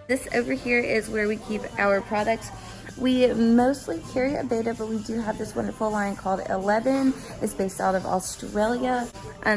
This over here is where we keep our products. We mostly carry a Beta, but we do have this wonderful line called 11. It's based out of Australia.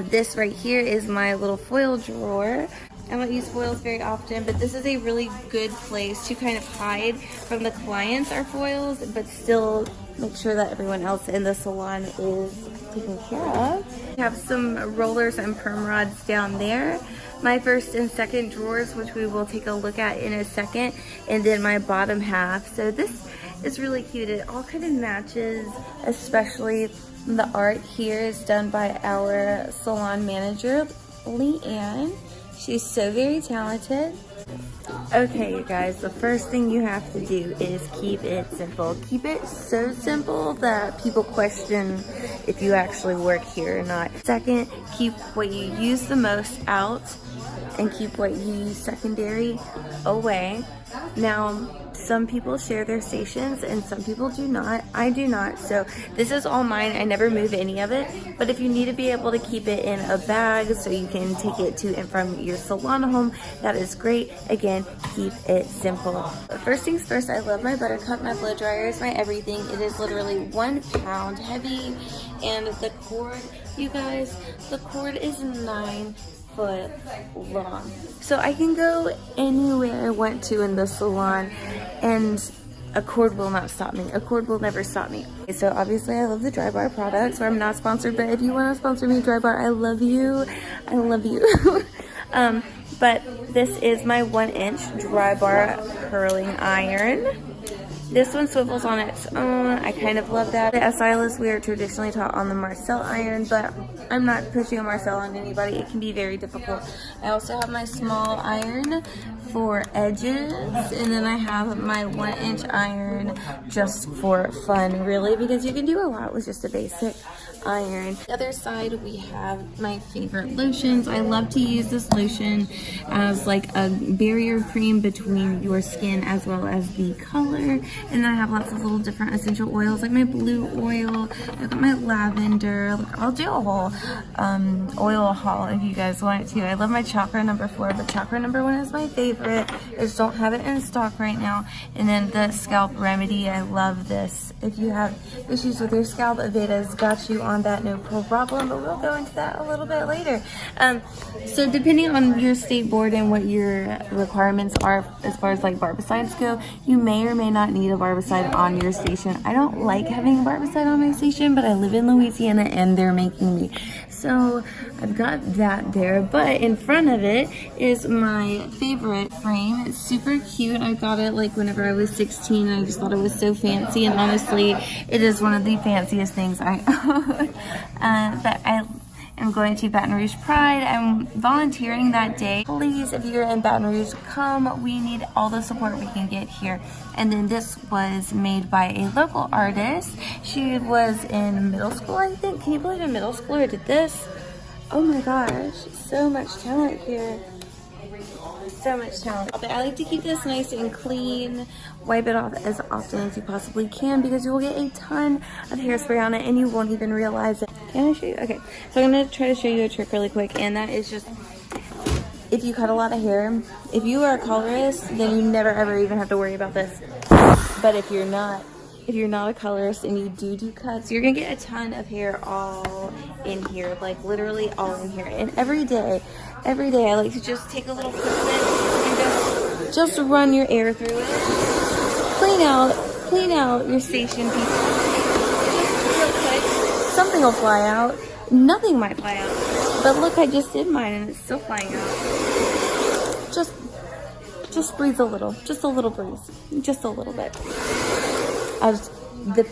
This right here is my little foil drawer. I don't use foils very often, but this is a really good place to kind of hide from the clients our foils, but still make sure that everyone else in the salon is taken care of. We have some rollers and perm rods down there. My first and second drawers, which we will take a look at in a second, and then my bottom half. So this is really cute. It all kind of matches, especially the art here is done by our salon manager, Leanne. She's so very talented. Okay, you guys, the first thing you have to do is keep it simple. Keep it so simple that people question if you actually work here or not. Second, keep what you use the most out and keep what you use secondary away. Now, some people share their stations and some people do not. I do not. So this is all mine. I never move any of it. But if you need to be able to keep it in a bag so you can take it to and from your salon home, that is great. Again, keep it simple. First things first, I love my Buttercup. My blow dryer is my everything. It is literally 1 pound heavy. And the cord, you guys, the cord is 9 foot long. So I can go anywhere I want to in the salon and a cord will not stop me. A cord will never stop me. So obviously I love the Drybar products. So I'm not sponsored, but if you want to sponsor me, Drybar, I love you. I love you. But this is my 1-inch Drybar curling iron. This one swivels on its own. I kind of love that. As stylists, we are traditionally taught on the Marcel iron, but I'm not pushing a Marcel on anybody. It can be very difficult. I also have my small iron for edges, and then I have my 1-inch iron just for fun, really, because you can do a lot with just a basic iron. The other side, we have my favorite lotions. I love to use this lotion as like a barrier cream between your skin as well as the color. And then I have lots of little different essential oils, like my blue oil. I've got my lavender. Like, I'll do a whole oil haul if you guys want to. I love my Chakra number 4, but Chakra number 1 is my favorite. I just don't have it in stock right now. And then the Scalp Remedy, I love this. If you have issues with your scalp, Aveda's got you on that, no problem, but we'll go into that a little bit later. So depending on your state board and what your requirements are as far as like barbicides go, you may or may not need a barbicide on your station. I don't like having a barbicide on my station, but I live in Louisiana and they're making me. So I've got that there, but in front of it is my favorite frame. It's super cute. I got it like whenever I was 16. I just thought it was so fancy, and honestly, it is one of the fanciest things I own. But I am going to Baton Rouge Pride. I'm volunteering that day. Please, if you're in Baton Rouge, come. We need all the support we can get here. And then this was made by a local artist. She was in middle school, I think. Can you believe a middle schooler did this? Oh my gosh, so much talent here. So much talent. But I like to keep this nice and clean. Wipe it off as often as you possibly can because you will get a ton of hairspray on it and you won't even realize it. Can I show you? Okay, so I'm going to try to show you a trick really quick, and that is just if you cut a lot of hair, if you are a colorist, then you never ever even have to worry about this. But if you're not a colorist and you do cuts, you're gonna get a ton of hair all in here, like literally all in here. And every day I like to just take a little clip and just run your air through it. Clean out your station, people. Just real quick. Something will fly out. Nothing might fly out. But look, I just did mine and it's still flying out. Just breathe a little. Just a little breeze. Just a little bit. As the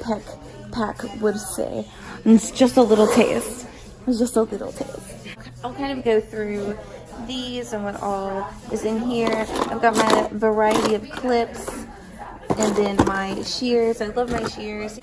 pack would say. It's just a little taste. It's just a little taste. I'll kind of go through these and what all is in here. I've got my variety of clips and then my shears. I love my shears.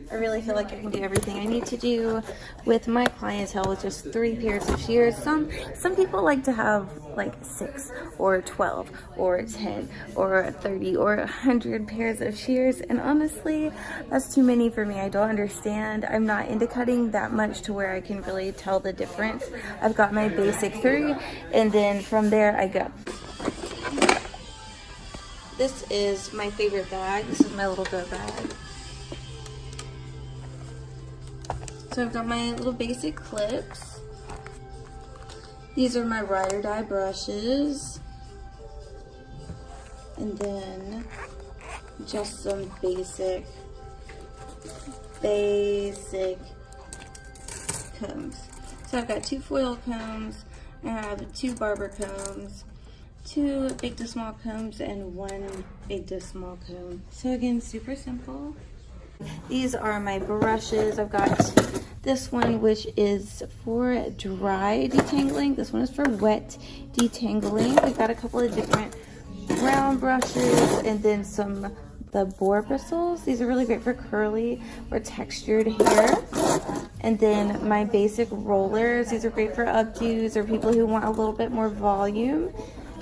I really feel like I can do everything I need to do with my clientele with just 3 pairs of shears. Some people like to have like 6 or 12 or 10 or 30 or 100 pairs of shears, and honestly, that's too many for me. I don't understand. I'm not into cutting that much to where I can really tell the difference. I've got my basic 3, and then from there I go. This is my favorite bag. This is my little go bag. So I've got my little basic clips. These are my ride or die brushes. And then just some basic combs. So I've got 2 foil combs, I have 2 barber combs, 2 big to small combs, and 1 big to small comb. So again, super simple. These are my brushes. I've got this one, which is for dry detangling. This one is for wet detangling. We've got a couple of different round brushes and then the boar bristles. These are really great for curly or textured hair. And then my basic rollers. These are great for updos or people who want a little bit more volume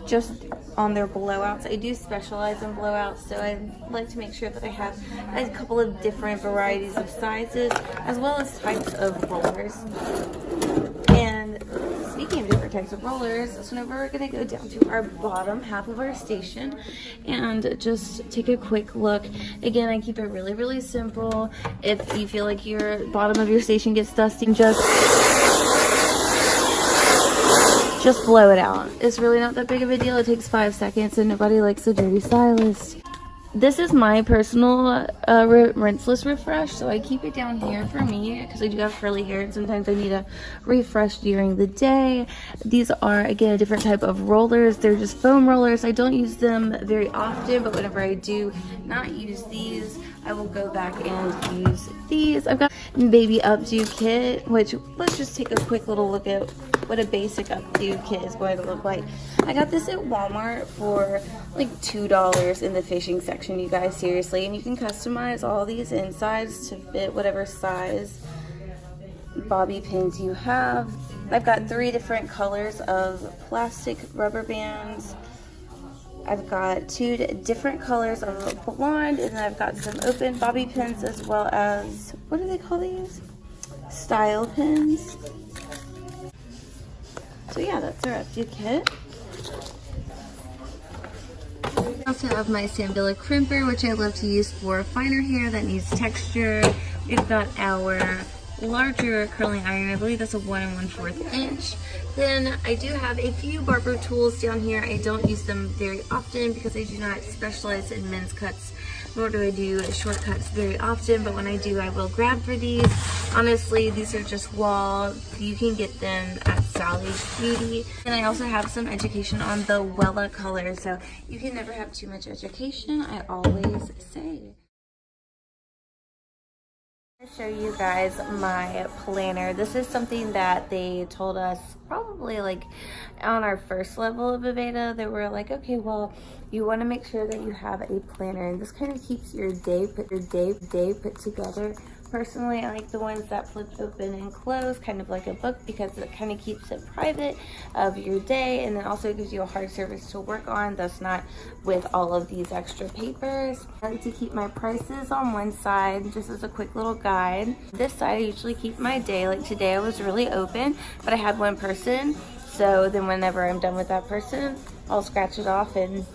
just on their blowouts. I do specialize in blowouts, so I like to make sure that I have a couple of different varieties of sizes as well as types of rollers. And speaking of different types of rollers, so now we're gonna go down to our bottom half of our station and just take a quick look. Again, I keep it really, really simple. If you feel like your bottom of your station gets dusty, just blow it out. It's really not that big of a deal. It takes 5 seconds and nobody likes a dirty stylist. This is my personal rinseless refresh, so I keep it down here for me because I do have curly hair and sometimes I need a refresh during the day. These are, again, a different type of rollers. They're just foam rollers. I don't use them very often, but whenever I do not use these, I will go back and use these. I've got a baby updo kit, which let's just take a quick little look at what a basic updo kit is going to look like. I got this at Walmart for like $2 in the fishing section, you guys, seriously. And you can customize all these insides to fit whatever size bobby pins you have. I've got 3 different colors of plastic rubber bands. I've got 2 different colors of blonde, and then I've got some open bobby pins as well as, what do they call these? Style pins. So yeah, that's our updo kit. I also have my Sambilla crimper, which I love to use for finer hair that needs texture. We've got our larger curling iron. I believe that's a 1 1/4 inch. Then I do have a few barber tools down here. I don't use them very often because I do not specialize in men's cuts, nor do I do shortcuts very often, but when I do, I will grab for these. Honestly, these are just wall. You can get them at Sally's Beauty. And I also have some education on the Wella color, so you can never have too much education, I always say. I'm going to show you guys my planner. This is something that they told us probably like on our first level of Aveda. They were like, okay, well, you want to make sure that you have a planner, and this kind of keeps your day put together. Personally, I like the ones that flip open and close, kind of like a book, because it kind of keeps it private of your day, and then also gives you a hard surface to work on, thus not with all of these extra papers. I like to keep my prices on one side, just as a quick little guide. This side, I usually keep my day. Like today, I was really open, but I had one person, so then whenever I'm done with that person, I'll scratch it off and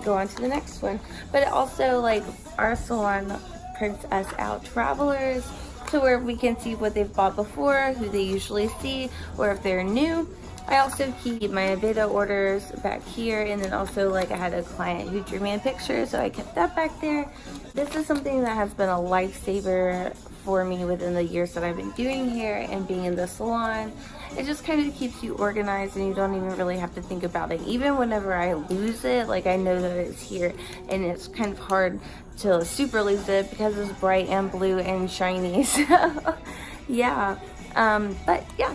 go on to the next one. But also, like, our salon prints us out travelers to where we can see what they've bought before, who they usually see, or if they're new. I also keep my Aveda orders back here, and then also, like, I had a client who drew me a picture, so I kept that back there. This is something that has been a lifesaver for me within the years that I've been doing hair and being in the salon. It just kind of keeps you organized, and you don't even really have to think about it. Even whenever I lose it, like, I know that it's here, and it's kind of hard to super lose it because it's bright and blue and shiny. So yeah, but yeah.